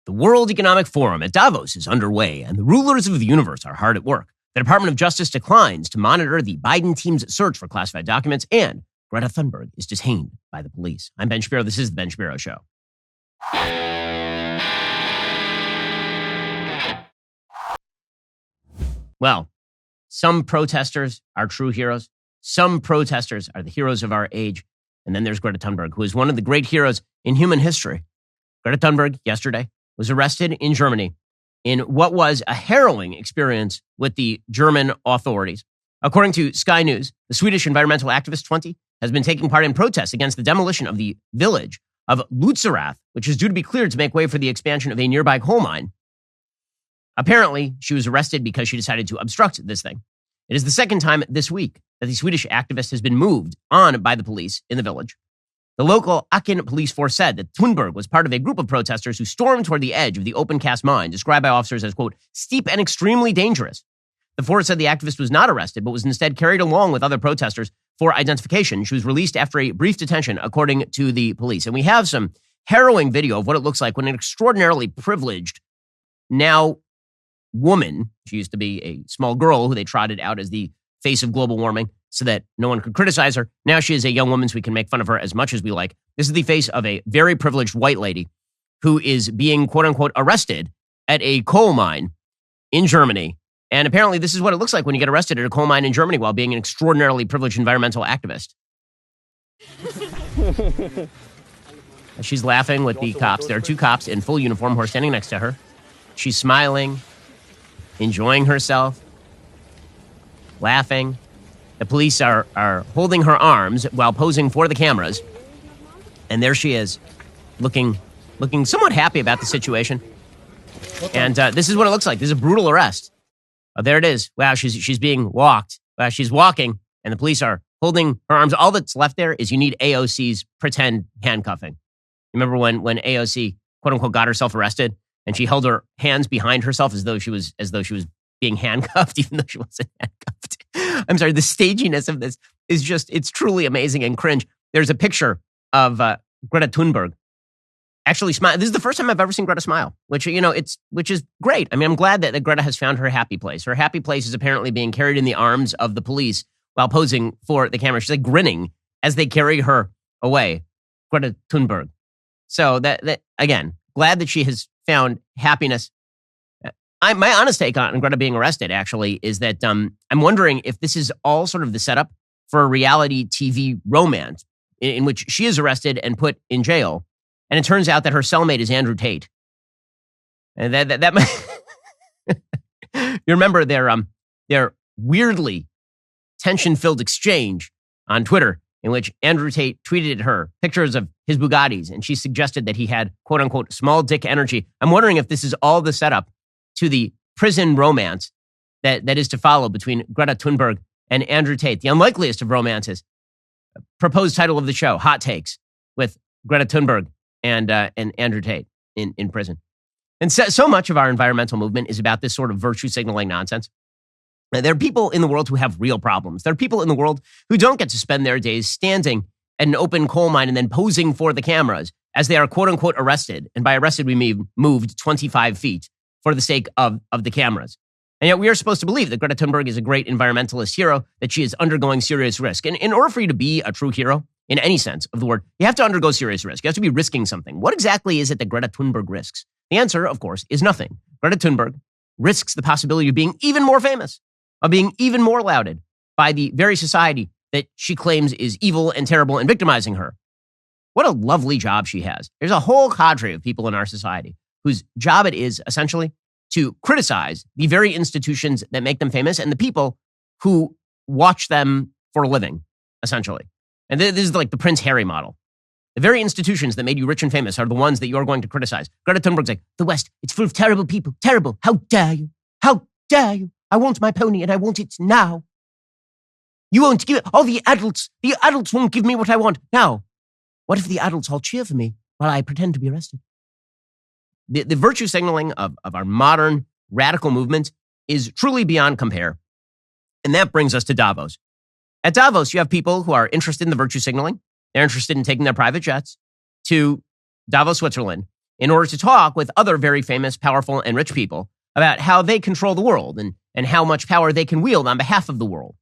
The World Economic Forum at Davos is underway, and the rulers of the universe are hard at work. The Department of Justice declines to monitor the Biden team's search for classified documents, and Greta Thunberg is detained by the police. I'm Ben Shapiro. This is The Ben Shapiro Show. Well, some protesters are true heroes. Some protesters are the heroes of our age. And then there's Greta Thunberg, who is one of the great heroes in human history. Greta Thunberg, yesterday, was arrested in Germany in what was a harrowing experience with the German authorities. According to Sky News, the Swedish environmental activist 20 has been taking part in protests against the demolition of the village of Lützerath, which is due to be cleared to make way for the expansion of a nearby coal mine. Apparently, she was arrested because she decided to obstruct this thing. It is the second time this week that the Swedish activist has been moved on by the police in the village. The local Aachen police force said that Thunberg was part of a group of protesters who stormed toward the edge of the open-cast mine, described by officers as, quote, steep and extremely dangerous. The force said the activist was not arrested, but was instead carried along with other protesters for identification. She was released after a brief detention, according to the police. And we have some harrowing video of what it looks like when an extraordinarily privileged, now woman, she used to be a small girl who they trotted out as the face of global warming so that no one could criticize her. Now she is a young woman, so we can make fun of her as much as we like. This is the face of a very privileged white lady who is being, quote unquote, arrested at a coal mine in Germany. And apparently this is what it looks like when you get arrested at a coal mine in Germany while being an extraordinarily privileged environmental activist. She's laughing with the cops. There are two cops in full uniform who are standing next to her. She's smiling, enjoying herself, laughing. The police are holding her arms while posing for the cameras. And there she is, looking somewhat happy about the situation. And this is what it looks like. This is a brutal arrest. Oh, there it is. Wow, she's being walked. She's walking, and the police are holding her arms. All that's left there is you need AOC's pretend handcuffing. Remember when AOC, quote unquote, got herself arrested, and she held her hands behind herself as though she was being handcuffed, even though she wasn't handcuffed. I'm sorry, the staginess of this is it's truly amazing and cringe. There's a picture of Greta Thunberg actually smile. This is the first time I've ever seen Greta smile, which is great. I mean, I'm glad that Greta has found her happy place. Her happy place is apparently being carried in the arms of the police while posing for the camera. She's like grinning as they carry her away. Greta Thunberg. So that again, glad that she has found happiness. My honest take on Greta being arrested, actually, is that I'm wondering if this is all sort of the setup for a reality TV romance in which she is arrested and put in jail. And it turns out that her cellmate is Andrew Tate. And that might you remember their weirdly tension-filled exchange on Twitter in which Andrew Tate tweeted at her pictures of his Bugattis, and she suggested that he had, quote-unquote, small dick energy. I'm wondering if this is all the setup to the prison romance that is to follow between Greta Thunberg and Andrew Tate, the unlikeliest of romances. Proposed title of the show, Hot Takes, with Greta Thunberg and Andrew Tate in prison. And so much of our environmental movement is about this sort of virtue signaling nonsense. There are people in the world who have real problems. There are people in the world who don't get to spend their days standing at an open coal mine and then posing for the cameras as they are, quote unquote, arrested. And by arrested, we mean moved 25 feet for the sake of the cameras. And yet we are supposed to believe that Greta Thunberg is a great environmentalist hero, that she is undergoing serious risk. And in order for you to be a true hero, in any sense of the word, you have to undergo serious risk. You have to be risking something. What exactly is it that Greta Thunberg risks? The answer, of course, is nothing. Greta Thunberg risks the possibility of being even more famous, of being even more lauded by the very society that she claims is evil and terrible and victimizing her. What a lovely job she has. There's a whole cadre of people in our society whose job it is essentially to criticize the very institutions that make them famous and the people who watch them for a living, essentially. And this is like the Prince Harry model. The very institutions that made you rich and famous are the ones that you're going to criticize. Greta Thunberg's like, the West, it's full of terrible people. Terrible. How dare you? How dare you? I want my pony and I want it now. You won't give it. Oh, the adults won't give me what I want. Now, what if the adults all cheer for me while I pretend to be arrested? The virtue signaling of our modern radical movement is truly beyond compare. And that brings us to Davos. At Davos, you have people who are interested in the virtue signaling. They're interested in taking their private jets to Davos, Switzerland, in order to talk with other very famous, powerful, and rich people about how they control the world and how much power they can wield on behalf of the world.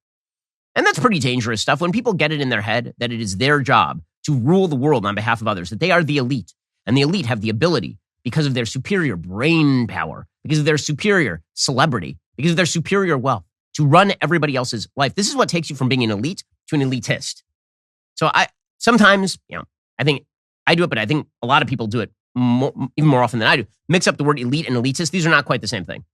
And that's pretty dangerous stuff when people get it in their head that it is their job to rule the world on behalf of others, that they are the elite. And the elite have the ability, because of their superior brain power, because of their superior celebrity, because of their superior wealth, to run everybody else's life. This is what takes you from being an elite to an elitist. So sometimes, I think I do it, but I think a lot of people do it even more often than I do. Mix up the word elite and elitist. These are not quite the same thing.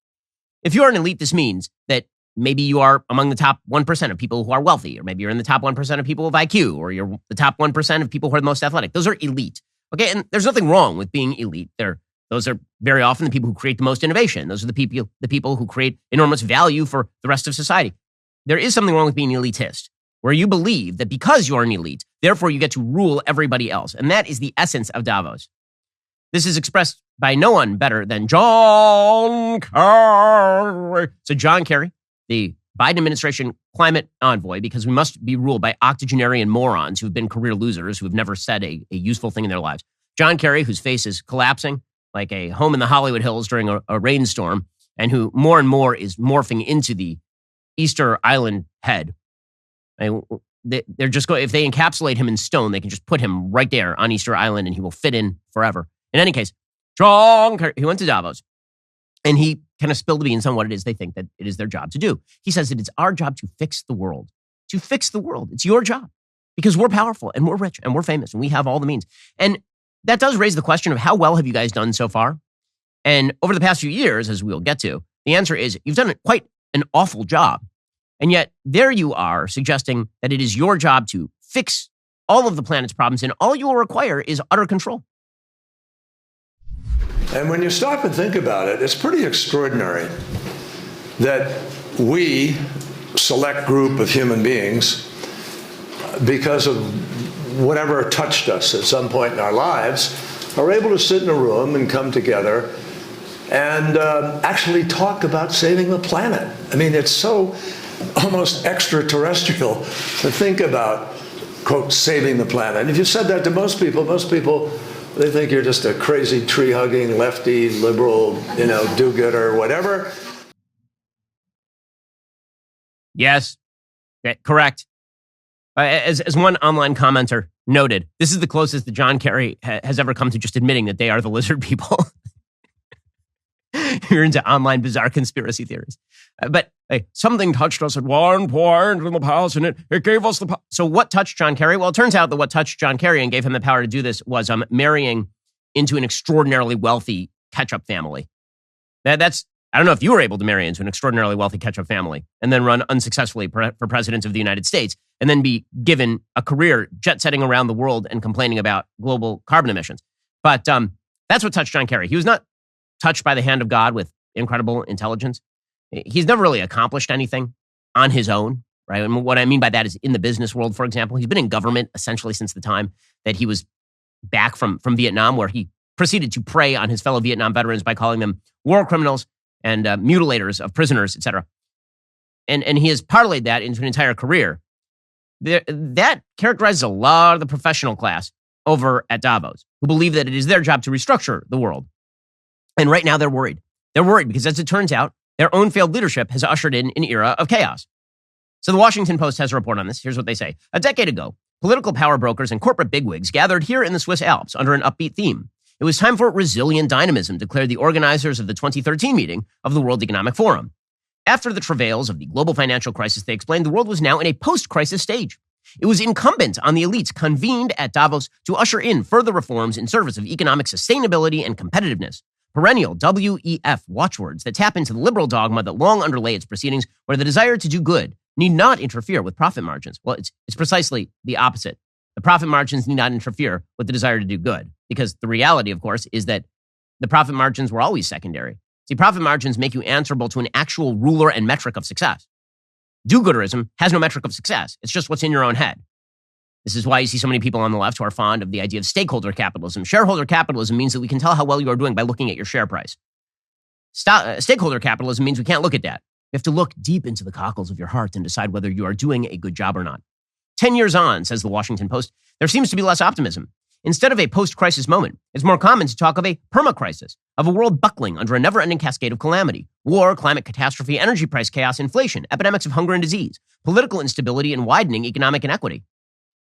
If you're an elite, this means that maybe you are among the top 1% of people who are wealthy, or maybe you're in the top 1% of people with IQ, or you're the top 1% of people who are the most athletic. Those are elite. Okay, and there's nothing wrong with being elite. Those are very often the people who create the most innovation. Those are the people who create enormous value for the rest of society. There is something wrong with being elitist, where you believe that because you're an elite, therefore you get to rule everybody else. And that is the essence of Davos. This is expressed by no one better than John Kerry. So John Kerry, the Biden administration climate envoy, because we must be ruled by octogenarian morons who have been career losers, who have never said a useful thing in their lives. John Kerry, whose face is collapsing like a home in the Hollywood Hills during a rainstorm, and who more and more is morphing into the Easter Island head. They're just going, if they encapsulate him in stone, they can just put him right there on Easter Island and he will fit in forever. In any case, John Kerry, he went to Davos and he kind of spilled the beans on what it is they think that it is their job to do. He says that it's our job to fix the world. To fix the world. It's your job because we're powerful and we're rich and we're famous and we have all the means. And that does raise the question of how well have you guys done so far? And over the past few years, as we'll get to, the answer is you've done quite an awful job. And yet there you are suggesting that it is your job to fix all of the planet's problems and all you will require is utter control. And when you stop and think about it, it's pretty extraordinary that we, select group of human beings, because of whatever touched us at some point in our lives, are able to sit in a room and come together and actually talk about saving the planet. I mean, it's so almost extraterrestrial to think about, quote, saving the planet. And if you said that to most people, they think you're just a crazy tree-hugging, lefty, liberal, do-gooder, whatever. Yes, correct. As one online commenter noted, this is the closest that John Kerry has ever come to just admitting that they are the lizard people. You're into online bizarre conspiracy theories. But hey, something touched us at one point in the past, and it gave us the power. So what touched John Kerry? Well, it turns out that what touched John Kerry and gave him the power to do this was marrying into an extraordinarily wealthy ketchup family. I don't know if you were able to marry into an extraordinarily wealthy ketchup family and then run unsuccessfully for president of the United States and then be given a career jet-setting around the world and complaining about global carbon emissions. But that's what touched John Kerry. He was not touched by the hand of God with incredible intelligence. He's never really accomplished anything on his own, right? And what I mean by that is in the business world, for example. He's been in government essentially since the time that he was back from Vietnam, where he proceeded to prey on his fellow Vietnam veterans by calling them war criminals and mutilators of prisoners, etc. And he has parlayed that into an entire career. That characterizes a lot of the professional class over at Davos, who believe that it is their job to restructure the world. And right now they're worried. They're worried because, as it turns out, their own failed leadership has ushered in an era of chaos. So the Washington Post has a report on this. Here's what they say. A decade ago, political power brokers and corporate bigwigs gathered here in the Swiss Alps under an upbeat theme. It was time for resilient dynamism, declared the organizers of the 2013 meeting of the World Economic Forum. After the travails of the global financial crisis, they explained the world was now in a post-crisis stage. It was incumbent on the elites convened at Davos to usher in further reforms in service of economic sustainability and competitiveness. Perennial WEF watchwords that tap into the liberal dogma that long underlay its proceedings, where the desire to do good need not interfere with profit margins. Well, it's precisely the opposite. The profit margins need not interfere with the desire to do good, because the reality, of course, is that the profit margins were always secondary. See, profit margins make you answerable to an actual ruler and metric of success. Do-gooderism has no metric of success. It's just what's in your own head. This is why you see so many people on the left who are fond of the idea of stakeholder capitalism. Shareholder capitalism means that we can tell how well you are doing by looking at your share price. Stakeholder capitalism means we can't look at that. You have to look deep into the cockles of your heart and decide whether you are doing a good job or not. 10 years on, says the Washington Post, there seems to be less optimism. Instead of a post-crisis moment, it's more common to talk of a perma-crisis, of a world buckling under a never-ending cascade of calamity: war, climate catastrophe, energy price chaos, inflation, epidemics of hunger and disease, political instability, and widening economic inequity.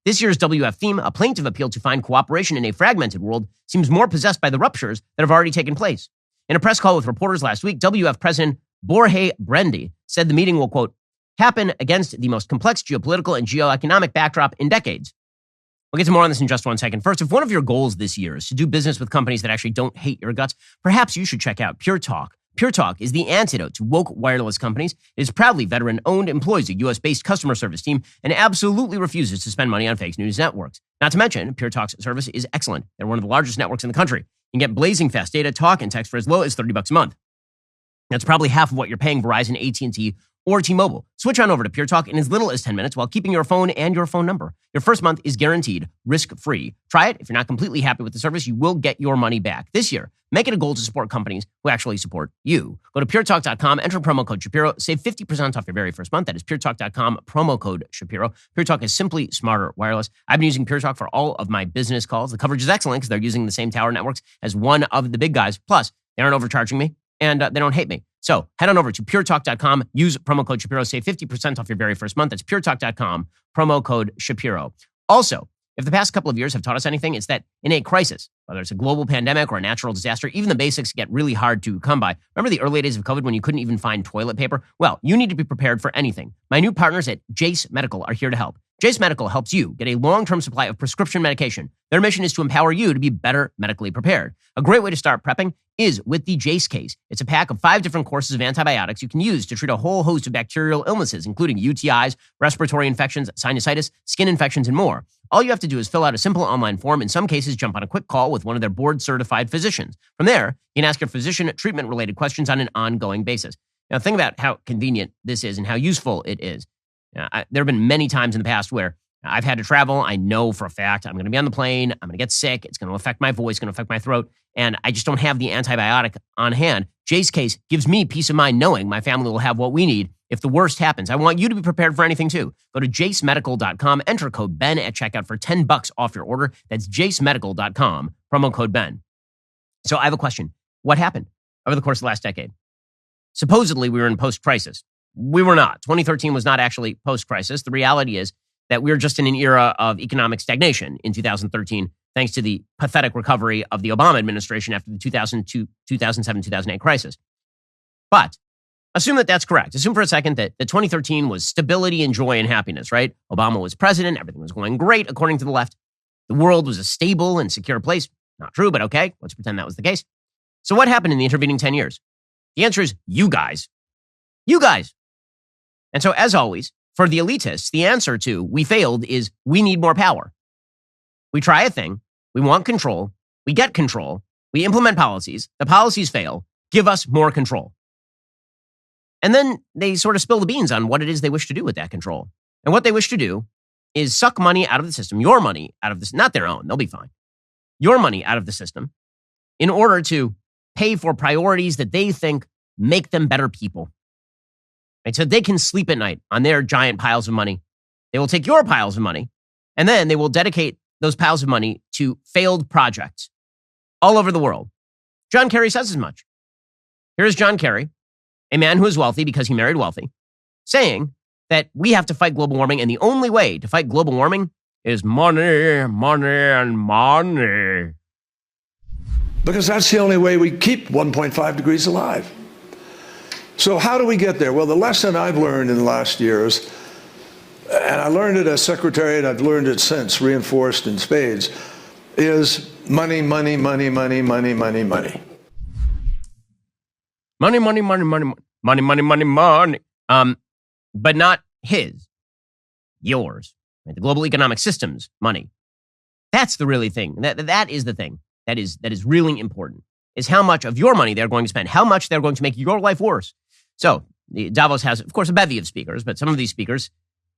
This year's WF theme, a plaintive appeal to find cooperation in a fragmented world, seems more possessed by the ruptures that have already taken place. In a press call with reporters last week, WF President Borje Brendi said the meeting will, quote, happen against the most complex geopolitical and geoeconomic backdrop in decades. We'll get to more on this in just one second. First, if one of your goals this year is to do business with companies that actually don't hate your guts, perhaps you should check out Pure Talk. Pure Talk is the antidote to woke wireless companies. It is proudly veteran-owned, employs a U.S.-based customer service team, and absolutely refuses to spend money on fake news networks. Not to mention, Pure Talk's service is excellent. They're one of the largest networks in the country. You can get blazing fast data, talk, and text for as low as $30 a month. That's probably half of what you're paying Verizon, AT&T, or T-Mobile. Switch on over to Pure Talk in as little as 10 minutes while keeping your phone and your phone number. Your first month is guaranteed risk-free. Try it. If you're not completely happy with the service, you will get your money back. This year, make it a goal to support companies who actually support you. Go to puretalk.com, enter promo code Shapiro, save 50% off your very first month. That is puretalk.com, promo code Shapiro. Pure Talk is simply smarter wireless. I've been using Pure Talk for all of my business calls. The coverage is excellent because they're using the same tower networks as one of the big guys. Plus, they aren't overcharging me, and they don't hate me. So head on over to puretalk.com, use promo code Shapiro, save 50% off your very first month. That's puretalk.com, promo code Shapiro. Also, if the past couple of years have taught us anything, it's that in a crisis, whether it's a global pandemic or a natural disaster, even the basics get really hard to come by. Remember the early days of COVID when you couldn't even find toilet paper? Well, you need to be prepared for anything. My new partners at Jace Medical are here to help. Jace Medical helps you get a long-term supply of prescription medication. Their mission is to empower you to be better medically prepared. A great way to start prepping is with the Jace case. It's a pack of 5 different courses of antibiotics you can use to treat a whole host of bacterial illnesses, including UTIs, respiratory infections, sinusitis, skin infections, and more. All you have to do is fill out a simple online form. In some cases, jump on a quick call with one of their board-certified physicians. From there, you can ask your physician treatment-related questions on an ongoing basis. Now, think about how convenient this is and how useful it is. There have been many times in the past where I've had to travel. I know for a fact I'm going to be on the plane. I'm going to get sick. It's going to affect my voice, going to affect my throat. And I just don't have the antibiotic on hand. Jace Case gives me peace of mind knowing my family will have what we need if the worst happens. I want you to be prepared for anything too. Go to jacemedical.com, enter code Ben at checkout for $10 off your order. That's jacemedical.com, promo code Ben. So I have a question. What happened over the course of the last decade? Supposedly we were in post-crisis. We were not. 2013 was not actually post-crisis. The reality is that we're just in an era of economic stagnation in 2013, thanks to the pathetic recovery of the Obama administration after the 2007-2008 crisis. But assume that that's correct. Assume for a second that 2013 was stability and joy and happiness, right? Obama was president. Everything was going great, according to the left. The world was a stable and secure place. Not true, but okay. Let's pretend that was the case. So what happened in the intervening 10 years? The answer is you guys. You guys. And so, as always, for the elitists, the answer to we failed is we need more power. We try a thing. We want control. We get control. We implement policies. The policies fail. Give us more control. And then they sort of spill the beans on what it is they wish to do with that control. And what they wish to do is suck money out of the system, your money out of this, not their own, they'll be fine. Your money out of the system in order to pay for priorities that they think make them better people. Right? So they can sleep at night on their giant piles of money. They will take your piles of money, and then they will dedicate those piles of money to failed projects all over the world. John Kerry says as much. Here's John Kerry, a man who is wealthy because he married wealthy, saying that we have to fight global warming, and the only way to fight global warming is money, money, and money. Because that's the only way we keep 1.5 degrees alive. So how do we get there? Well, the lesson I've learned in the last years, and I learned it as secretary and I've learned it since, reinforced in spades, is money, money, money, money, money, money, money. Money, money, money, money, money, money, money, money. But not his, yours. Right? The global economic system's money. That's the really thing. That is the thing that is really important, is how much of your money they're going to spend, how much they're going to make your life worse. So Davos has, of course, a bevy of speakers, but some of these speakers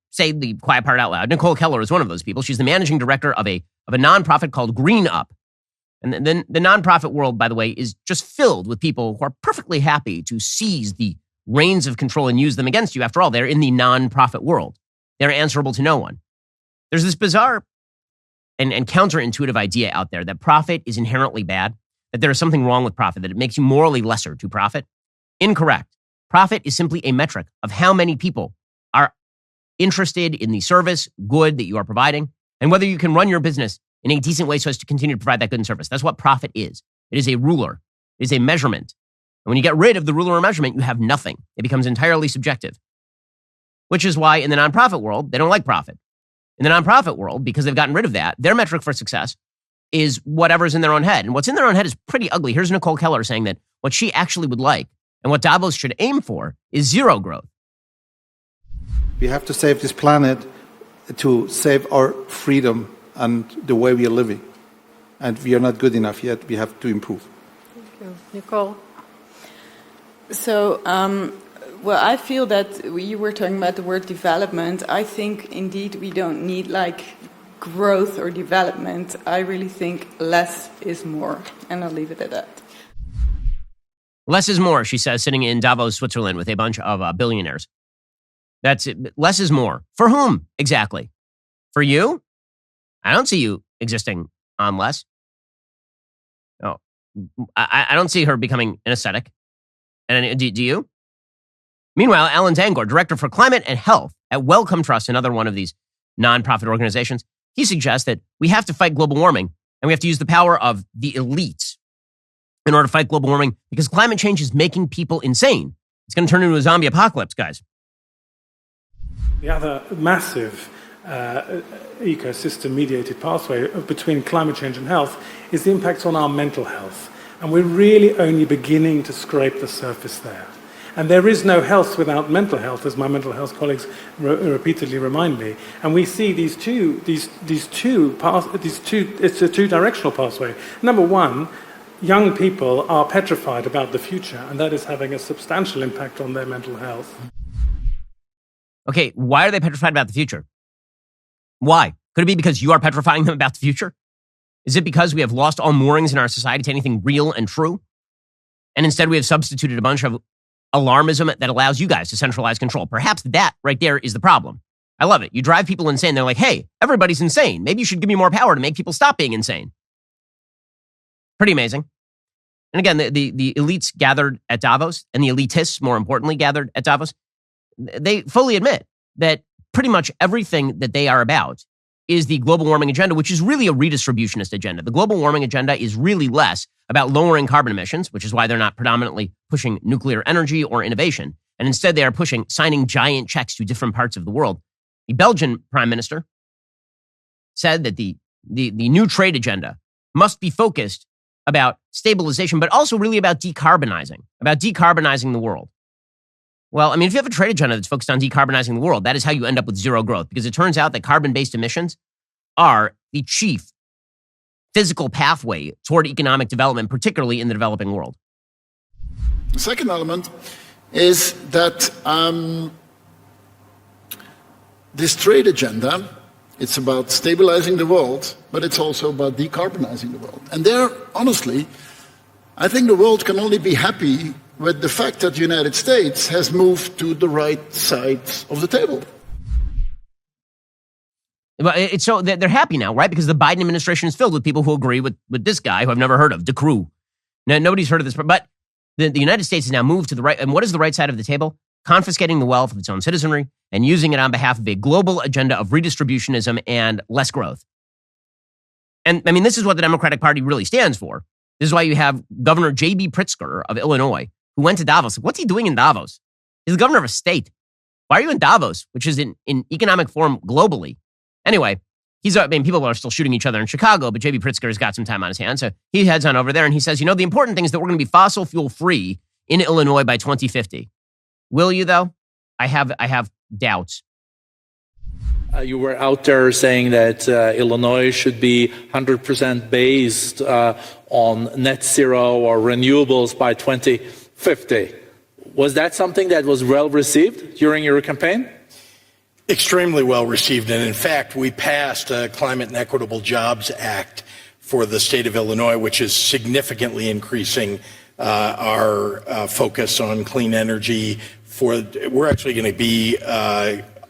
say the quiet part out loud. Nicole Keller is one of those people. She's the managing director of a nonprofit called Green Up. And then the nonprofit world, by the way, is just filled with people who are perfectly happy to seize the reins of control and use them against you. After all, they're in the nonprofit world. They're answerable to no one. There's this bizarre and counterintuitive idea out there that profit is inherently bad, that there is something wrong with profit, that it makes you morally lesser to profit. Incorrect. Profit is simply a metric of how many people are interested in the service, good that you are providing, and whether you can run your business in a decent way so as to continue to provide that good and service. That's what profit is. It is a ruler. It is a measurement. And when you get rid of the ruler or measurement, you have nothing. It becomes entirely subjective, which is why in the nonprofit world, they don't like profit. In the nonprofit world, because they've gotten rid of that, their metric for success is whatever's in their own head. And what's in their own head is pretty ugly. Here's Nicole Keller saying that what she actually would like and what Davos should aim for is zero growth. We have to save this planet to save our freedom and the way we are living. And we are not good enough yet. We have to improve. Thank you. Nicole? So, well, I feel that you were talking about the word development. I think, indeed, we don't need, like, growth or development. I really think less is more. And I'll leave it at that. Less is more, she says, sitting in Davos, Switzerland with a bunch of billionaires. That's it. Less is more. For whom exactly? For you? I don't see you existing on less. No, I don't see her becoming an ascetic. And do you? Meanwhile, Alan Zangor, Director for Climate and Health at Wellcome Trust, another one of these nonprofit organizations, he suggests that we have to fight global warming and we have to use the power of the elites in order to fight global warming because climate change is making people insane. It's going to turn into a zombie apocalypse, guys. The other massive ecosystem-mediated pathway between climate change and health is the impact on our mental health. And we're really only beginning to scrape the surface there. And there is no health without mental health, as my mental health colleagues repeatedly remind me. And we see it's a two-directional pathway. Number one, young people are petrified about the future, and that is having a substantial impact on their mental health. Okay, why are they petrified about the future? Why? Could it be because you are petrifying them about the future? Is it because we have lost all moorings in our society to anything real and true? And instead we have substituted a bunch of alarmism that allows you guys to centralize control. Perhaps that right there is the problem. I love it. You drive people insane. They're like, hey, everybody's insane. Maybe you should give me more power to make people stop being insane. Pretty amazing. And again, the elites gathered at Davos, and the elitists, more importantly, gathered at Davos, they fully admit that pretty much everything that they are about is the global warming agenda, which is really a redistributionist agenda. The global warming agenda is really less about lowering carbon emissions, which is why they're not predominantly pushing nuclear energy or innovation. And instead, they are signing giant checks to different parts of the world. The Belgian prime minister said that the new trade agenda must be focused about stabilization, but also really about decarbonizing the world. Well, I mean, if you have a trade agenda that's focused on decarbonizing the world, that is how you end up with zero growth, because it turns out that carbon-based emissions are the chief physical pathway toward economic development, particularly in the developing world. The second element is that this trade agenda, it's about stabilizing the world, but it's also about decarbonizing the world. And there, honestly, I think the world can only be happy with the fact that the United States has moved to the right side of the table. It's so they're happy now, right? Because the Biden administration is filled with people who agree with this guy who I've never heard of, the crew. Now, nobody's heard of this, but the United States has now moved to the right. And what is the right side of the table? Confiscating the wealth of its own citizenry and using it on behalf of a global agenda of redistributionism and less growth. And I mean, this is what the Democratic Party really stands for. This is why you have Governor J.B. Pritzker of Illinois, who went to Davos. What's he doing in Davos? He's the governor of a state. Why are you in Davos, which is in economic form globally? Anyway, people are still shooting each other in Chicago, but J.B. Pritzker has got some time on his hands. So he heads on over there and he says, the important thing is that we're going to be fossil fuel free in Illinois by 2050. Will you, though? I have doubts. You were out there saying that Illinois should be 100% based on net zero or renewables by 2050. Was that something that was well received during your campaign? Extremely well received. And in fact, we passed a Climate and Equitable Jobs Act for the state of Illinois, which is significantly increasing our focus on clean energy. We're actually going to be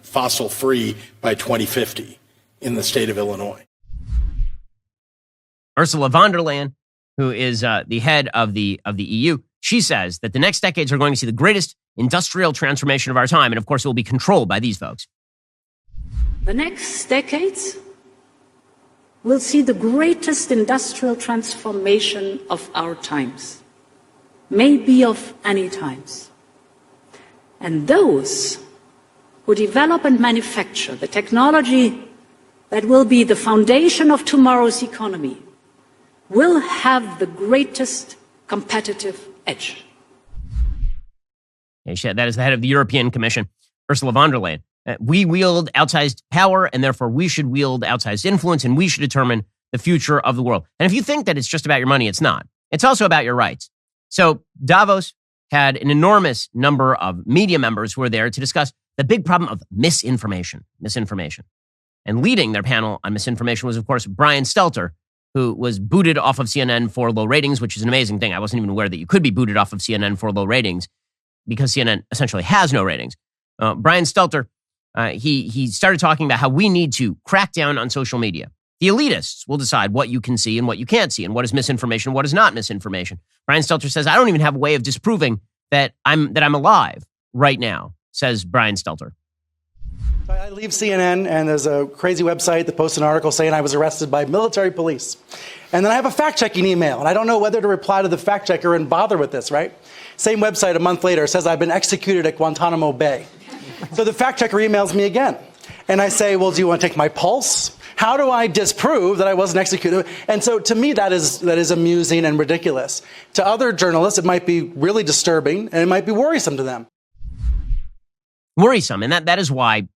fossil free by 2050 in the state of Illinois. Ursula von der Leyen, who is the head of the EU, she says that the next decades are going to see the greatest industrial transformation of our time, and of course it will be controlled by these folks. The next decades will see the greatest industrial transformation of our times, maybe of any times. And those who develop and manufacture the technology that will be the foundation of tomorrow's economy will have the greatest competitive edge. That is the head of the European Commission, Ursula von der Leyen. We wield outsized power, and therefore we should wield outsized influence, and we should determine the future of the world. And if you think that it's just about your money, it's not. It's also about your rights. So Davos had an enormous number of media members who were there to discuss the big problem of misinformation. And leading their panel on misinformation was, of course, Brian Stelter, who was booted off of CNN for low ratings, which is an amazing thing. I wasn't even aware that you could be booted off of CNN for low ratings because CNN essentially has no ratings. Brian Stelter, he started talking about how we need to crack down on social media. The elitists will decide what you can see and what you can't see, and what is misinformation, what is not misinformation. Brian Stelter says, I don't even have a way of disproving that I'm alive right now, says Brian Stelter. I leave CNN, and there's a crazy website that posts an article saying I was arrested by military police. And then I have a fact-checking email, and I don't know whether to reply to the fact-checker and bother with this, right? Same website a month later says I've been executed at Guantanamo Bay. So the fact-checker emails me again. And I say, well, do you want to take my pulse? How do I disprove that I wasn't executed? And so to me, that is amusing and ridiculous. To other journalists, it might be really disturbing, and it might be worrisome to them. Worrisome, and that is why,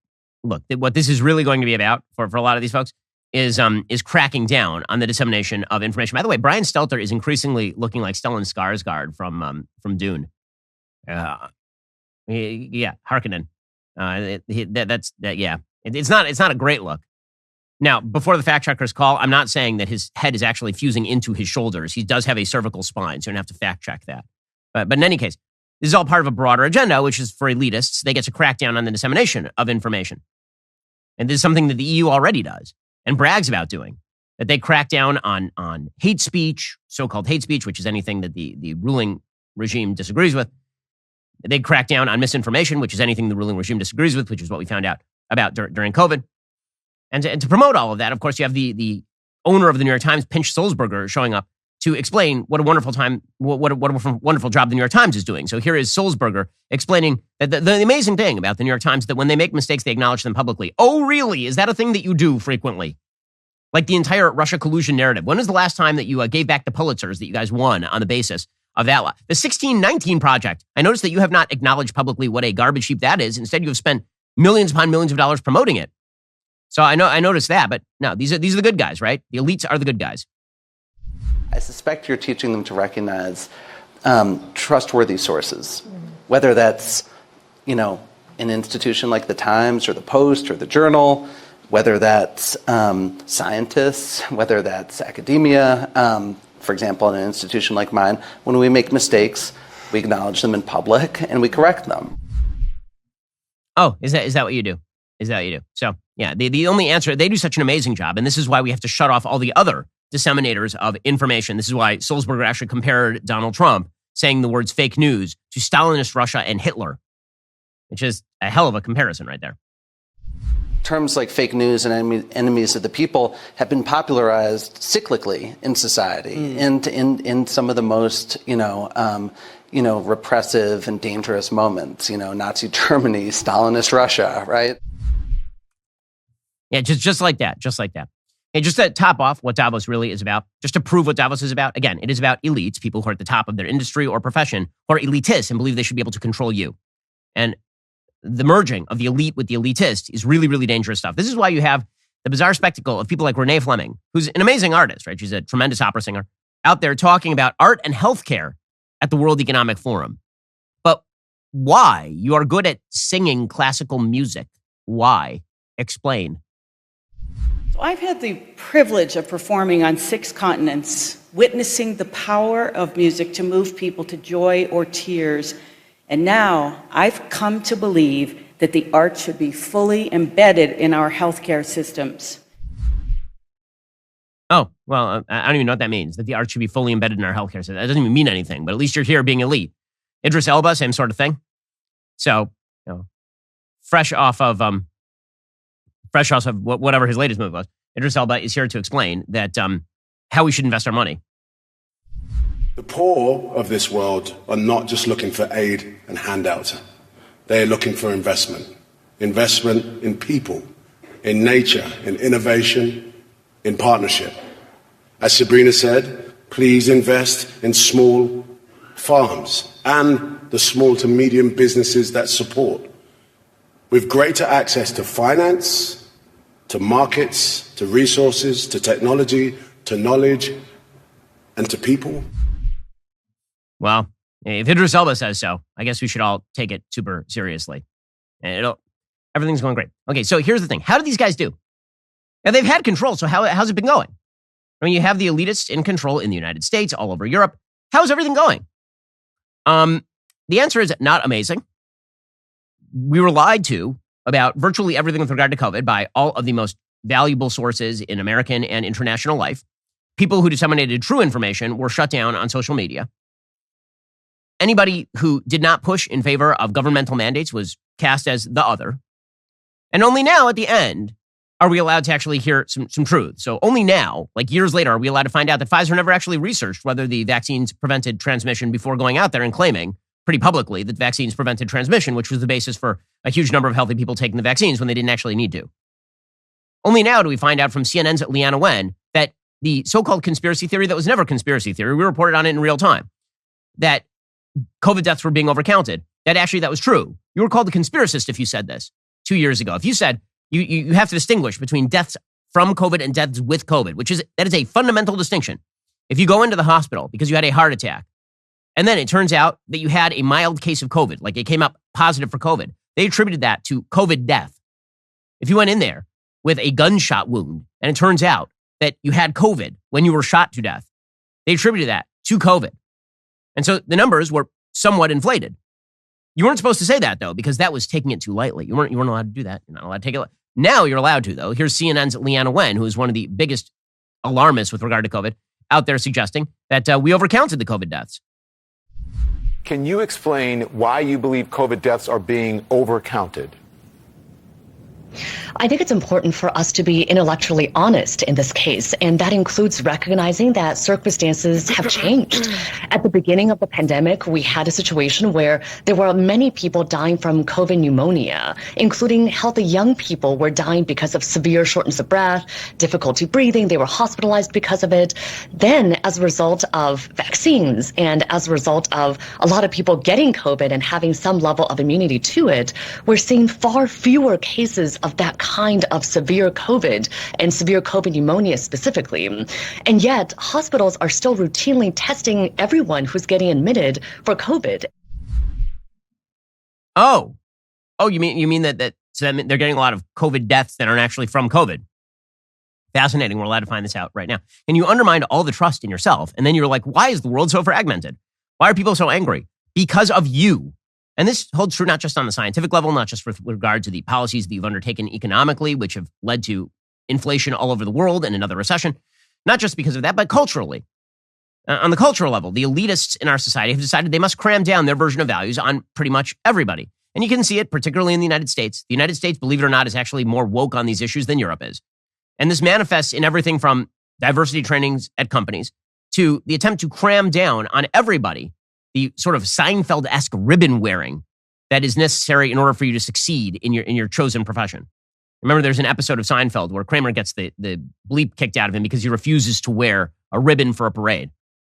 look, what this is really going to be about for a lot of these folks is cracking down on the dissemination of information. By the way, Brian Stelter is increasingly looking like Stellan Skarsgård from Dune. Harkonnen. It's not a great look. Now, before the fact checkers call, I'm not saying that his head is actually fusing into his shoulders. He does have a cervical spine, so you don't have to fact check that. But in any case, this is all part of a broader agenda, which is for elitists. They get to crack down on the dissemination of information. And this is something that the EU already does and brags about doing, that they crack down on hate speech, so-called hate speech, which is anything that the ruling regime disagrees with. They crack down on misinformation, which is anything the ruling regime disagrees with, which is what we found out about during COVID. And to promote all of that, of course, you have the owner of the New York Times, Pinch Sulzberger, showing up to explain what a wonderful job the New York Times is doing. So here is Sulzberger explaining that the amazing thing about the New York Times is that when they make mistakes, they acknowledge them publicly. Oh, really? Is that a thing that you do frequently? Like the entire Russia collusion narrative. When was the last time that you gave back the Pulitzers that you guys won on the basis of that? The 1619 Project. I noticed that you have not acknowledged publicly what a garbage heap that is. Instead, you have spent millions upon millions of dollars promoting it. So I noticed that, but no, these are the good guys, right? The elites are the good guys. I suspect you're teaching them to recognize trustworthy sources, whether that's, an institution like the Times or the Post or the Journal, whether that's scientists, whether that's academia. For example, in an institution like mine, when we make mistakes, we acknowledge them in public and we correct them. Oh, is that what you do? Is that what you do? So, yeah, the only answer, they do such an amazing job, and this is why we have to shut off all the other disseminators of information. This is why Sulzberger actually compared Donald Trump saying the words fake news to Stalinist Russia and Hitler, which is a hell of a comparison right there. Terms like fake news and enemies of the people have been popularized cyclically in society in some of the most, repressive and dangerous moments, Nazi Germany, Stalinist Russia, right? Yeah, just like that. Hey, just to top off what Davos really is about, just to prove what Davos is about, again, it is about elites, people who are at the top of their industry or profession, who are elitists and believe they should be able to control you. And the merging of the elite with the elitist is really, really dangerous stuff. This is why you have the bizarre spectacle of people like Renee Fleming, who's an amazing artist, right? She's a tremendous opera singer, out there talking about art and healthcare at the World Economic Forum. But why? You are good at singing classical music. Why? Explain. So I've had the privilege of performing on 6 continents, witnessing the power of music to move people to joy or tears. And now I've come to believe that the arts should be fully embedded in our healthcare systems. Oh, well, I don't even know what that means, that the arts should be fully embedded in our healthcare system. That doesn't even mean anything, but at least you're here being elite. Idris Elba, same sort of thing. So, fresh off of whatever his latest movie was, Idris Elba is here to explain that how we should invest our money. The poor of this world are not just looking for aid and handouts. They are looking for investment. Investment in people, in nature, in innovation, in partnership. As Sabrina said, please invest in small farms and the small to medium businesses that support. With greater access to finance, to markets, to resources, to technology, to knowledge, and to people. Well, if Idris Elba says so, I guess we should all take it super seriously. Everything's going great. Okay, so here's the thing. How do these guys do? Now, they've had control, so how's it been going? I mean, you have the elitists in control in the United States, all over Europe. How's everything going? The answer is not amazing. We were lied to about virtually everything with regard to COVID by all of the most valuable sources in American and international life. People who disseminated true information were shut down on social media. Anybody who did not push in favor of governmental mandates was cast as the other. And only now at the end are we allowed to actually hear some truth. So only now, like years later, are we allowed to find out that Pfizer never actually researched whether the vaccines prevented transmission before going out there and claiming pretty publicly that vaccines prevented transmission, which was the basis for a huge number of healthy people taking the vaccines when they didn't actually need to. Only now do we find out from CNN's Leanna Wen that the so-called conspiracy theory that was never conspiracy theory, we reported on it in real time, that COVID deaths were being overcounted, that actually that was true. You were called a conspiracist if you said this 2 years ago. If you said you have to distinguish between deaths from COVID and deaths with COVID, that is a fundamental distinction. If you go into the hospital because you had a heart attack, and then it turns out that you had a mild case of COVID, like it came up positive for COVID, they attributed that to COVID death. If you went in there with a gunshot wound, and it turns out that you had COVID when you were shot to death, they attributed that to COVID. And so the numbers were somewhat inflated. You weren't supposed to say that, though, because that was taking it too lightly. You weren't allowed to do that. You're not allowed to take it. Now you're allowed to, though. Here's CNN's Leanna Wen, who is one of the biggest alarmists with regard to COVID, out there suggesting that we overcounted the COVID deaths. Can you explain why you believe COVID deaths are being overcounted? I think it's important for us to be intellectually honest in this case, and that includes recognizing that circumstances have changed. At the beginning of the pandemic, we had a situation where there were many people dying from COVID pneumonia, including healthy young people were dying because of severe shortness of breath, difficulty breathing. They were hospitalized because of it. Then, as a result of vaccines and as a result of a lot of people getting COVID and having some level of immunity to it, we're seeing far fewer cases of that kind of severe COVID and severe COVID pneumonia specifically. And yet, hospitals are still routinely testing everyone who's getting admitted for COVID. Oh, you mean that so that they're getting a lot of COVID deaths that aren't actually from COVID? Fascinating. We're allowed to find this out right now. And you undermine all the trust in yourself. And then you're like, why is the world so fragmented? Why are people so angry? Because of you. And this holds true not just on the scientific level, not just with regard to the policies that you've undertaken economically, which have led to inflation all over the world and another recession. Not just because of that, but culturally. On the cultural level, the elitists in our society have decided they must cram down their version of values on pretty much everybody. And you can see it particularly in the United States. The United States, believe it or not, is actually more woke on these issues than Europe is. And this manifests in everything from diversity trainings at companies to the attempt to cram down on everybody the sort of Seinfeld-esque ribbon wearing that is necessary in order for you to succeed in your chosen profession. Remember, there's an episode of Seinfeld where Kramer gets the bleep kicked out of him because he refuses to wear a ribbon for a parade.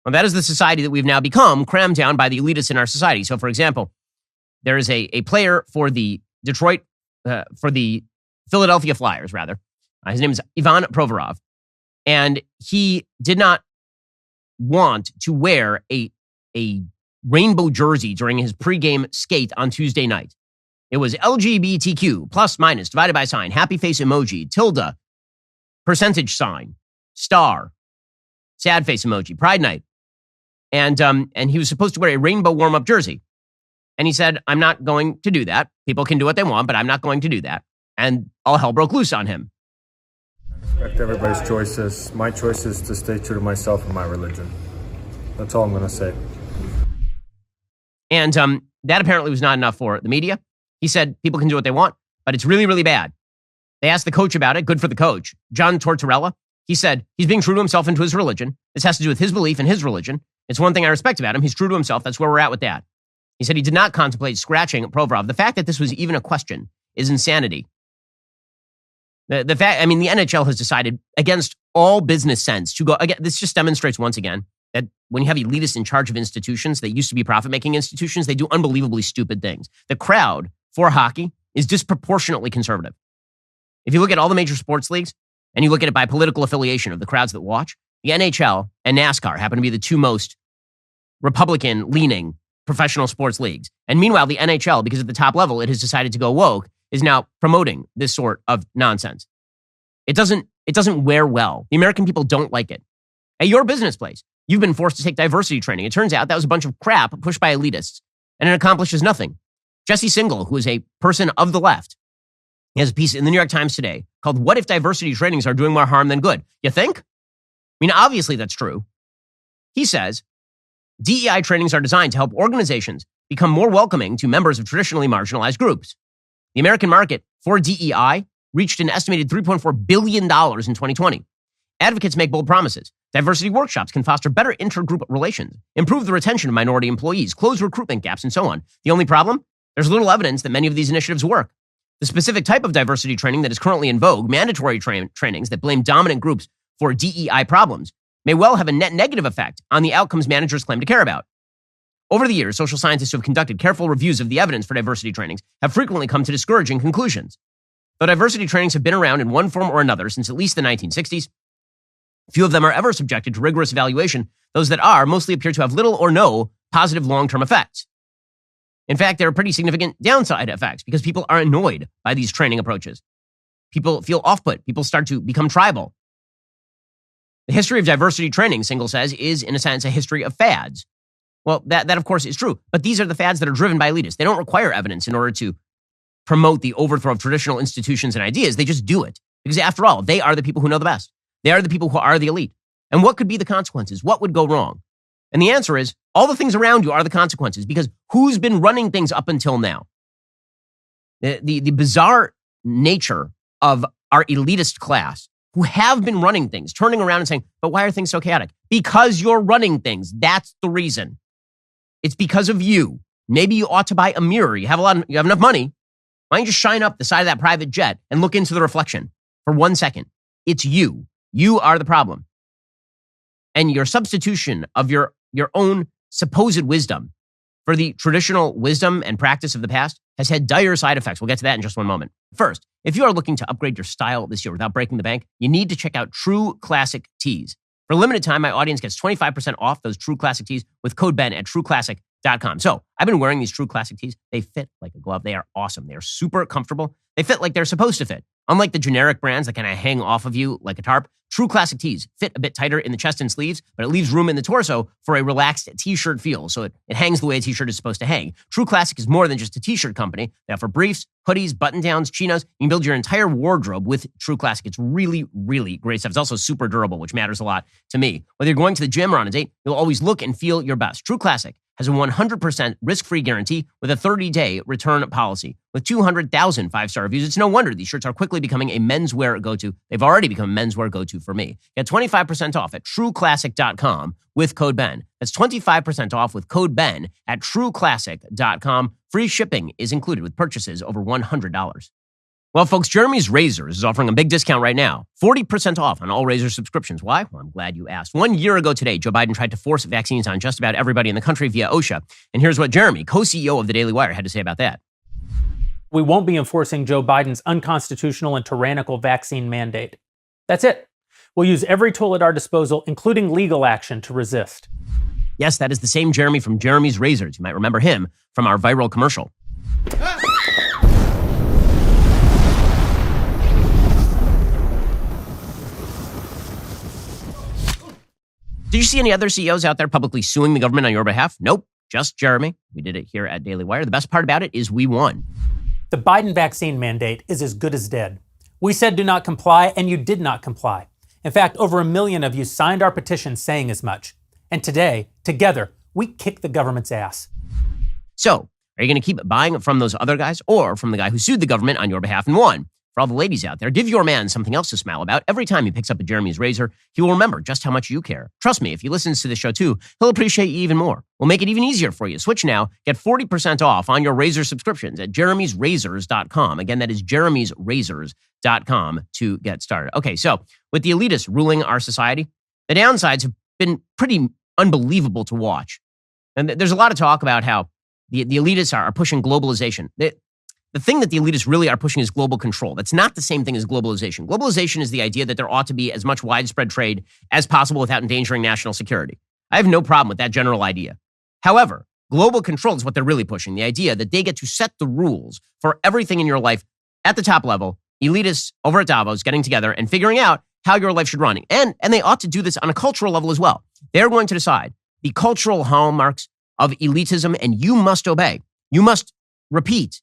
Well, that is the society that we've now become, crammed down by the elitists in our society. So, for example, there is a player for the Philadelphia Flyers, rather. His name is Ivan Provorov. And he did not want to wear a rainbow jersey during his pregame skate on Tuesday night. It was LGBTQ, plus, minus, divided by sign, happy face emoji, tilde, percentage sign, star, sad face emoji, pride night. And he was supposed to wear a rainbow warm-up jersey. And he said, I'm not going to do that. People can do what they want, but I'm not going to do that. And all hell broke loose on him. respect everybody's choices. My choice is to stay true to myself and my religion. That's all I'm going to say. And that apparently was not enough for the media. He said people can do what they want, but it's really, really bad. They asked the coach about it. Good for the coach. John Tortorella. He said he's being true to himself and to his religion. This has to do with his belief in his religion. It's one thing I respect about him. He's true to himself. That's where we're at with that. He said he did not contemplate scratching Provorov. The fact that this was even a question is insanity. The fact, I mean, the NHL has decided against all business sense to go again. This just demonstrates once again that when you have elitists in charge of institutions that used to be profit-making institutions, they do unbelievably stupid things. The crowd for hockey is disproportionately conservative. If you look at all the major sports leagues and you look at it by political affiliation of the crowds that watch, the NHL and NASCAR happen to be the two most Republican-leaning professional sports leagues. And meanwhile, the NHL, because at the top level, it has decided to go woke, is now promoting this sort of nonsense. It doesn't wear well. The American people don't like it. At your business place, you've been forced to take diversity training. It turns out that was a bunch of crap pushed by elitists, and it accomplishes nothing. Jesse Singal, who is a person of the left, he has a piece in the New York Times today called "What if Diversity Trainings Are Doing More Harm Than Good?" You think? I mean, obviously that's true. He says, DEI trainings are designed to help organizations become more welcoming to members of traditionally marginalized groups. The American market for DEI reached an estimated $3.4 billion in 2020. Advocates make bold promises. Diversity workshops can foster better intergroup relations, improve the retention of minority employees, close recruitment gaps, and so on. The only problem? There's little evidence that many of these initiatives work. The specific type of diversity training that is currently in vogue, mandatory trainings that blame dominant groups for DEI problems, may well have a net negative effect on the outcomes managers claim to care about. Over the years, social scientists who have conducted careful reviews of the evidence for diversity trainings have frequently come to discouraging conclusions. Though diversity trainings have been around in one form or another since at least the 1960s, few of them are ever subjected to rigorous evaluation. Those that are mostly appear to have little or no positive long-term effects. In fact, there are pretty significant downside effects because people are annoyed by these training approaches. People feel off-put. People start to become tribal. The history of diversity training, Singal says, is, in a sense, a history of fads. Well, that of course is true, but these are the fads that are driven by elitists. They don't require evidence in order to promote the overthrow of traditional institutions and ideas. They just do it because, after all, they are the people who know the best. They are the people who are the elite. And what could be the consequences? What would go wrong? And the answer is, all the things around you are the consequences, because who's been running things up until now? The bizarre nature of our elitist class, who have been running things, turning around and saying, but why are things so chaotic? Because you're running things. That's the reason. It's because of you. Maybe you ought to buy a mirror. You have enough money. Why don't you just shine up the side of that private jet and look into the reflection for 1 second? It's you. You are the problem. And your substitution of your own supposed wisdom for the traditional wisdom and practice of the past has had dire side effects. We'll get to that in just one moment. First, if you are looking to upgrade your style this year without breaking the bank, you need to check out True Classic Tees. For a limited time, my audience gets 25% off those True Classic Tees with code Ben at trueclassic.com. So I've been wearing these True Classic Tees. They fit like a glove. They are awesome. They are super comfortable. They fit like they're supposed to fit. Unlike the generic brands that kind of hang off of you like a tarp, True Classic Tees fit a bit tighter in the chest and sleeves, but it leaves room in the torso for a relaxed t-shirt feel. So it hangs the way a t-shirt is supposed to hang. True Classic is more than just a t-shirt company. They offer briefs, hoodies, button-downs, chinos. You can build your entire wardrobe with True Classic. It's really, really great stuff. It's also super durable, which matters a lot to me. Whether you're going to the gym or on a date, you'll always look and feel your best. True Classic has a 100% risk-free guarantee with a 30-day return policy. With 200,000 five-star reviews, it's no wonder these shirts are quickly becoming a menswear go-to. They've already become a menswear go-to for me. Get 25% off at trueclassic.com with code Ben. That's 25% off with code Ben at trueclassic.com. Free shipping is included with purchases over $100. Well, folks, Jeremy's Razors is offering a big discount right now. 40% off on all Razor subscriptions. Why? Well, I'm glad you asked. 1 year ago today, Joe Biden tried to force vaccines on just about everybody in the country via OSHA. And here's what Jeremy, co-CEO of the DailyWire, had to say about that. We won't be enforcing Joe Biden's unconstitutional and tyrannical vaccine mandate. That's it. We'll use every tool at our disposal, including legal action, to resist. Yes, that is the same Jeremy from Jeremy's Razors. You might remember him from our viral commercial. Did you see any other CEOs out there publicly suing the government on your behalf? Nope, just Jeremy. We did it here at Daily Wire. The best part about it is we won. The Biden vaccine mandate is as good as dead. We said do not comply, and you did not comply. In fact, over 1 million of you signed our petition saying as much. And today, together, we kick the government's ass. So, are you going to keep buying from those other guys or from the guy who sued the government on your behalf and won? For all the ladies out there, give your man something else to smile about. Every time he picks up a Jeremy's razor, he will remember just how much you care. Trust me, if he listens to the show too, he'll appreciate you even more. We'll make it even easier for you. Switch now. Get 40% off on your razor subscriptions at jeremysrazors.com. Again, that is jeremysrazors.com to get started. Okay, so with the elitists ruling our society, the downsides have been pretty unbelievable to watch. And there's a lot of talk about how the elitists are pushing globalization. The thing that the elitists really are pushing is global control. That's not the same thing as globalization. Globalization is the idea that there ought to be as much widespread trade as possible without endangering national security. I have no problem with that general idea. However, global control is what they're really pushing, the idea that they get to set the rules for everything in your life at the top level, elitists over at Davos getting together and figuring out how your life should run. And they ought to do this on a cultural level as well. They're going to decide the cultural hallmarks of elitism, and you must obey. You must repeat.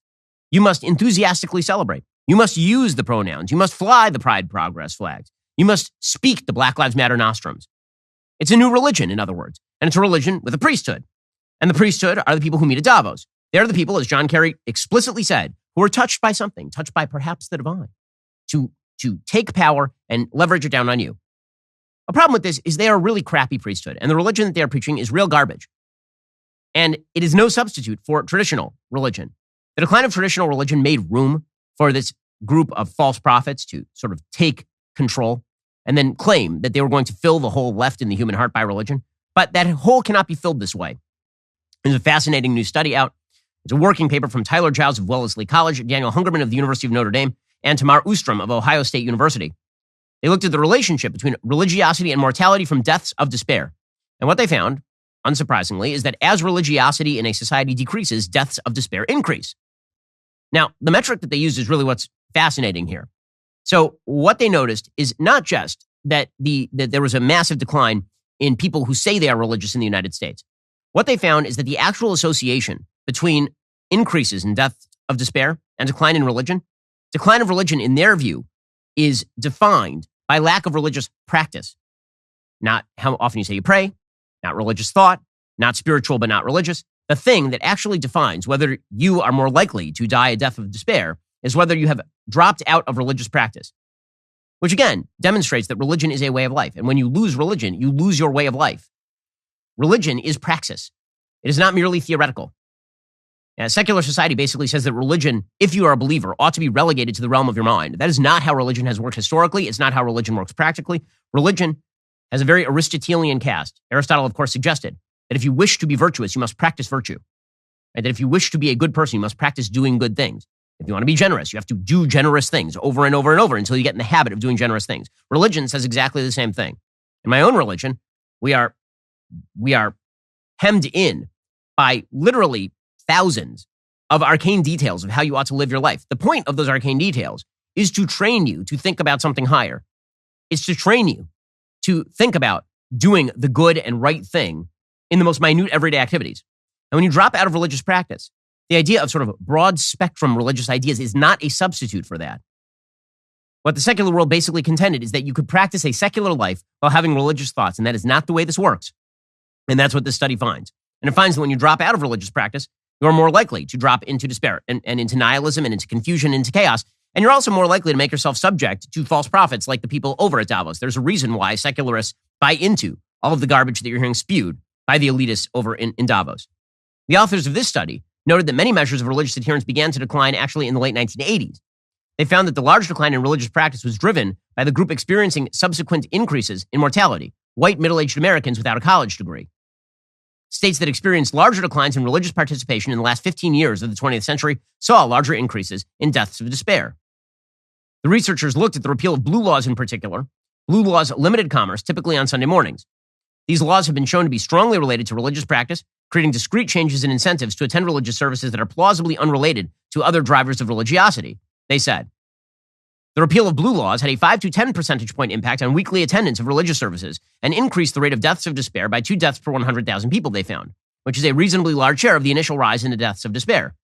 You must enthusiastically celebrate. You must use the pronouns. You must fly the Pride Progress flags. You must speak the Black Lives Matter nostrums. It's a new religion, in other words, and it's a religion with a priesthood. And the priesthood are the people who meet at Davos. They're the people, as John Kerry explicitly said, who are touched by something, touched by perhaps the divine, to take power and leverage it down on you. A problem with this is they are a really crappy priesthood, and the religion that they are preaching is real garbage. And it is no substitute for traditional religion. The decline of traditional religion made room for this group of false prophets to sort of take control and then claim that they were going to fill the hole left in the human heart by religion. But that hole cannot be filled this way. There's a fascinating new study out. It's a working paper from Tyler Giles of Wellesley College, Daniel Hungerman of the University of Notre Dame, and Tamar Ustrom of Ohio State University. They looked at the relationship between religiosity and mortality from deaths of despair. And what they found, unsurprisingly, is that as religiosity in a society decreases, deaths of despair increase. Now, the metric that they used is really what's fascinating here. So what they noticed is not just that there was a massive decline in people who say they are religious in the United States. What they found is that the actual association between increases in deaths of despair and decline of religion in their view is defined by lack of religious practice. Not how often you say you pray, not religious thought, not spiritual but not religious. The thing that actually defines whether you are more likely to die a death of despair is whether you have dropped out of religious practice, which again demonstrates that religion is a way of life. And when you lose religion, you lose your way of life. Religion is praxis. It is not merely theoretical. And secular society basically says that religion, if you are a believer, ought to be relegated to the realm of your mind. That is not how religion has worked historically. It's not how religion works practically. Religion has a very Aristotelian cast. Aristotle, of course, suggested that if you wish to be virtuous, you must practice virtue. And that if you wish to be a good person, you must practice doing good things. If you want to be generous, you have to do generous things over and over and over until you get in the habit of doing generous things. Religion says exactly the same thing. In my own religion, we are hemmed in by literally thousands of arcane details of how you ought to live your life. The point of those arcane details is to train you to think about something higher. It's to train you to think about doing the good and right thing in the most minute everyday activities. And when you drop out of religious practice, the idea of sort of broad spectrum religious ideas is not a substitute for that. What the secular world basically contended is that you could practice a secular life while having religious thoughts, and that is not the way this works. And that's what this study finds. And it finds that when you drop out of religious practice, you're more likely to drop into despair and into nihilism and into confusion and into chaos. And you're also more likely to make yourself subject to false prophets like the people over at Davos. There's a reason why secularists buy into all of the garbage that you're hearing spewed by the elitists over in Davos. The authors of this study noted that many measures of religious adherence began to decline actually in the late 1980s. They found that the large decline in religious practice was driven by the group experiencing subsequent increases in mortality, white middle-aged Americans without a college degree. States that experienced larger declines in religious participation in the last 15 years of the 20th century saw larger increases in deaths of despair. The researchers looked at the repeal of blue laws in particular. Blue laws limited commerce, typically on Sunday mornings. These laws have been shown to be strongly related to religious practice, creating discrete changes in incentives to attend religious services that are plausibly unrelated to other drivers of religiosity, they said. The repeal of blue laws had a 5 to 10 percentage point impact on weekly attendance of religious services and increased the rate of deaths of despair by 2 deaths per 100,000 people, they found, which is a reasonably large share of the initial rise in the deaths of despair.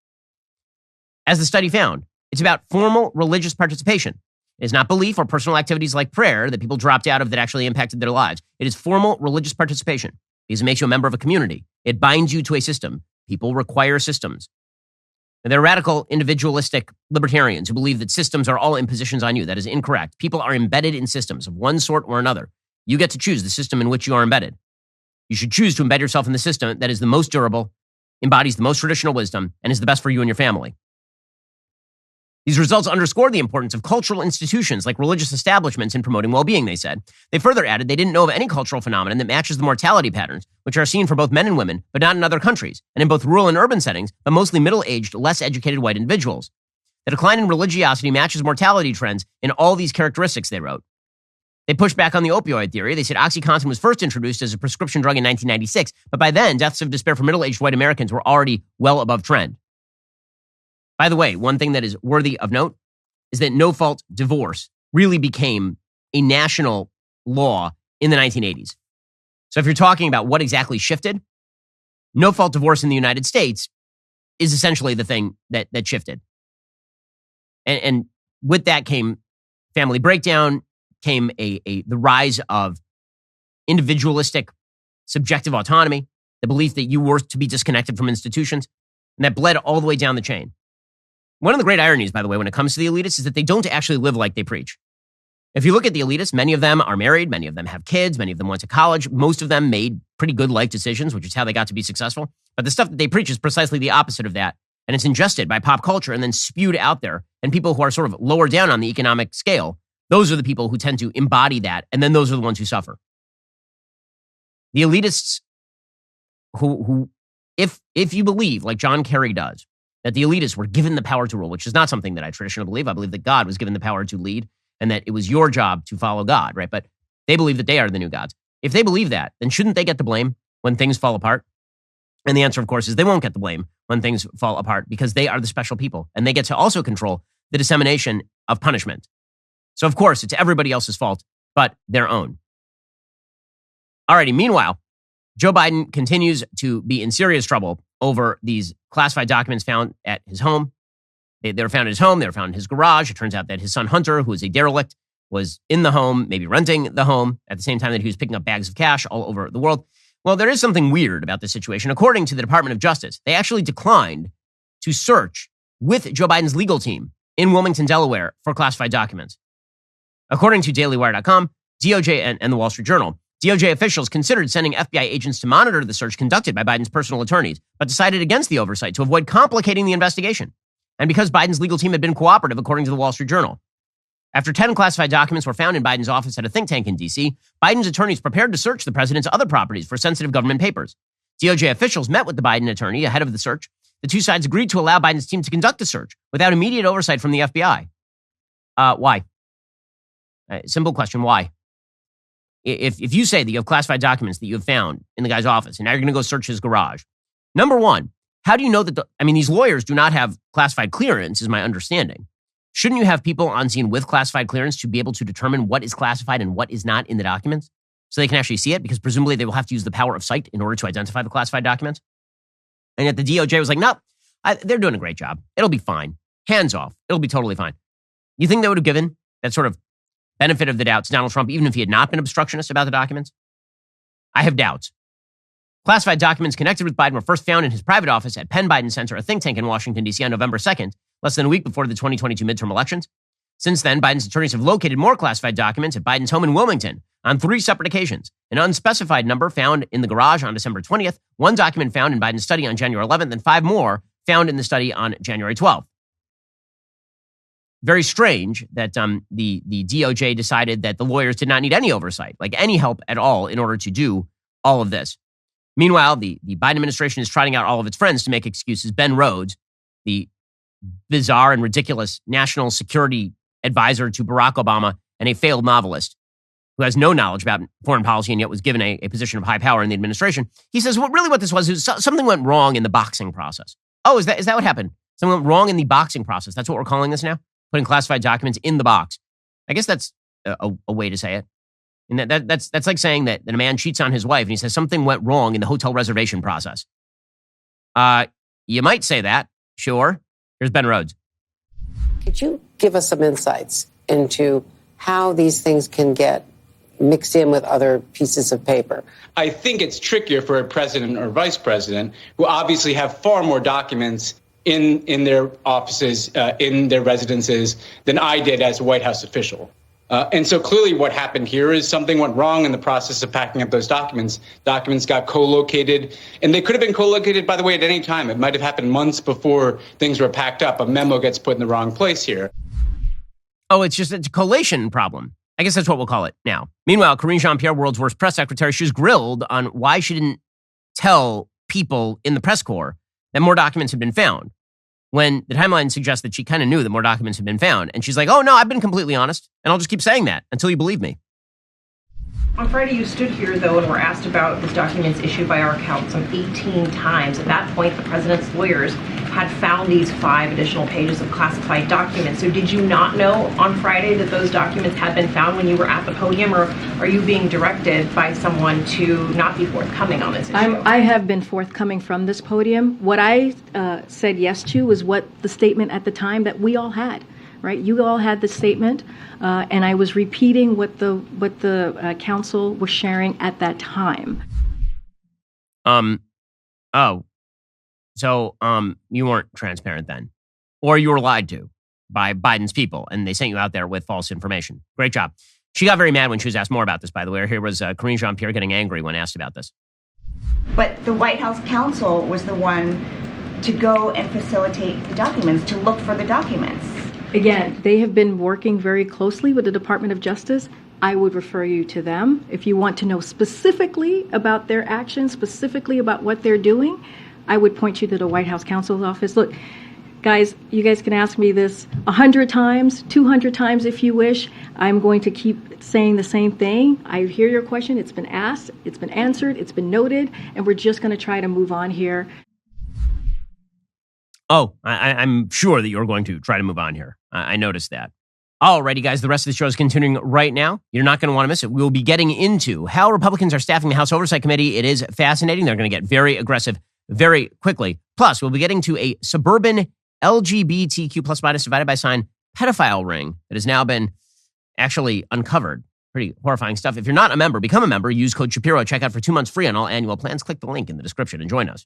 As the study found, it's about formal religious participation. It is not belief or personal activities like prayer that people dropped out of that actually impacted their lives. It is formal religious participation because it makes you a member of a community. It binds you to a system. People require systems. And they're radical, individualistic libertarians who believe that systems are all impositions on you. That is incorrect. People are embedded in systems of one sort or another. You get to choose the system in which you are embedded. You should choose to embed yourself in the system that is the most durable, embodies the most traditional wisdom, and is the best for you and your family. These results underscore the importance of cultural institutions like religious establishments in promoting well-being, they said. They further added they didn't know of any cultural phenomenon that matches the mortality patterns, which are seen for both men and women, but not in other countries, and in both rural and urban settings, but mostly middle-aged, less educated white individuals. The decline in religiosity matches mortality trends in all these characteristics, they wrote. They pushed back on the opioid theory. They said OxyContin was first introduced as a prescription drug in 1996, but by then, deaths of despair for middle-aged white Americans were already well above trend. By the way, one thing that is worthy of note is that no-fault divorce really became a national law in the 1980s. So if you're talking about what exactly shifted, no-fault divorce in the United States is essentially the thing that shifted. And with that came family breakdown, came the rise of individualistic subjective autonomy, the belief that you were to be disconnected from institutions, and that bled all the way down the chain. One of the great ironies, by the way, when it comes to the elitists is that they don't actually live like they preach. If you look at the elitists, many of them are married, many of them have kids, many of them went to college, most of them made pretty good life decisions, which is how they got to be successful. But the stuff that they preach is precisely the opposite of that. And it's ingested by pop culture and then spewed out there. And people who are sort of lower down on the economic scale, those are the people who tend to embody that. And then those are the ones who suffer. The elitists who if you believe, like John Kerry does, that the elitists were given the power to rule, which is not something that I traditionally believe. I believe that God was given the power to lead and that it was your job to follow God, right? But they believe that they are the new gods. If they believe that, then shouldn't they get the blame when things fall apart? And the answer, of course, is they won't get the blame when things fall apart because they are the special people and they get to also control the dissemination of punishment. So, of course, it's everybody else's fault but their own. Alrighty, meanwhile, Joe Biden continues to be in serious trouble over these classified documents found at his home. They were found at his home. They were found in his garage. It turns out that his son, Hunter, who is a derelict, was in the home, maybe renting the home at the same time that he was picking up bags of cash all over the world. Well, there is something weird about this situation. According to the Department of Justice, they actually declined to search with Joe Biden's legal team in Wilmington, Delaware for classified documents. According to DailyWire.com, DOJ and the Wall Street Journal, DOJ officials considered sending FBI agents to monitor the search conducted by Biden's personal attorneys, but decided against the oversight to avoid complicating the investigation. And because Biden's legal team had been cooperative, according to the Wall Street Journal. After 10 classified documents were found in Biden's office at a think tank in D.C., Biden's attorneys prepared to search the president's other properties for sensitive government papers. DOJ officials met with the Biden attorney ahead of the search. The two sides agreed to allow Biden's team to conduct the search without immediate oversight from the FBI. Why? Simple question, why? If you say that you have classified documents that you have found in the guy's office, and now you're going to go search his garage, number one, how do you know that these lawyers do not have classified clearance, is my understanding. Shouldn't you have people on scene with classified clearance to be able to determine what is classified and what is not in the documents so they can actually see it? Because presumably they will have to use the power of sight in order to identify the classified documents. And yet the DOJ was like, no, they're doing a great job. It'll be fine. Hands off. It'll be totally fine. You think they would have given that sort of benefit of the doubt to Donald Trump, even if he had not been obstructionist about the documents? I have doubts. Classified documents connected with Biden were first found in his private office at Penn Biden Center, a think tank in Washington, D.C. on November 2nd, less than a week before the 2022 midterm elections. Since then, Biden's attorneys have located more classified documents at Biden's home in Wilmington on 3 separate occasions. An unspecified number found in the garage on December 20th, 1 document found in Biden's study on January 11th, and 5 more found in the study on January 12th. Very strange that the DOJ decided that the lawyers did not need any oversight, like any help at all, in order to do all of this. Meanwhile, the Biden administration is trotting out all of its friends to make excuses. Ben Rhodes, the bizarre and ridiculous national security advisor to Barack Obama and a failed novelist who has no knowledge about foreign policy and yet was given a position of high power in the administration. He says, what this was something went wrong in the boxing process. Oh, is that what happened? Something went wrong in the boxing process. That's what we're calling this now? Putting classified documents in the box. I guess that's a way to say it. And that's like saying that a man cheats on his wife and he says something went wrong in the hotel reservation process. You might say that, sure. Here's Ben Rhodes. Could you give us some insights into how these things can get mixed in with other pieces of paper. I think it's trickier for a president or vice president who obviously have far more documents in their offices, in their residences, than I did as a White House official. And so clearly what happened here is something went wrong in the process of packing up those documents. Documents got co-located, and they could have been co-located, by the way, at any time. It might have happened months before things were packed up. A memo gets put in the wrong place here. Oh, it's a collation problem. I guess that's what we'll call it now. Meanwhile, Karine Jean-Pierre, world's worst press secretary, she was grilled on why she didn't tell people in the press corps that more documents had been found, when the timeline suggests that she kind of knew that more documents had been found. And she's like, oh, no, I've been completely honest, and I'll just keep saying that until you believe me. On Friday, you stood here, though, and were asked about the documents issued by our account some 18 times. At that point, the president's lawyers had found these 5 additional pages of classified documents. So did you not know on Friday that those documents had been found when you were at the podium, or are you being directed by someone to not be forthcoming on this issue? I have been forthcoming from this podium. What I said yes to was what the statement at the time that we all had. Right, you all had the statement, and I was repeating what the council was sharing at that time. So you weren't transparent then, or you were lied to by Biden's people, and they sent you out there with false information. Great job. She got very mad when she was asked more about this. By the way, here was Karine Jean-Pierre getting angry when asked about this. But the White House counsel was the one to go and facilitate the documents, to look for the documents. Again, they have been working very closely with the Department of Justice. I would refer you to them. If you want to know specifically about their actions, specifically about what they're doing, I would point you to the White House counsel's office. Look, guys, you guys can ask me this 100 times, 200 times if you wish. I'm going to keep saying the same thing. I hear your question. It's been asked, it's been answered, it's been noted, and we're just going to try to move on here. Oh, I'm sure that you're going to try to move on here. I noticed that. Alrighty, guys, the rest of the show is continuing right now. You're not going to want to miss it. We'll be getting into how Republicans are staffing the House Oversight Committee. It is fascinating. They're going to get very aggressive very quickly. Plus, we'll be getting to a suburban LGBTQ plus minus divided by sign pedophile ring that has now been actually uncovered. Pretty horrifying stuff. If you're not a member, become a member. Use code Shapiro. Check out for 2 months free on all annual plans. Click the link in the description and join us.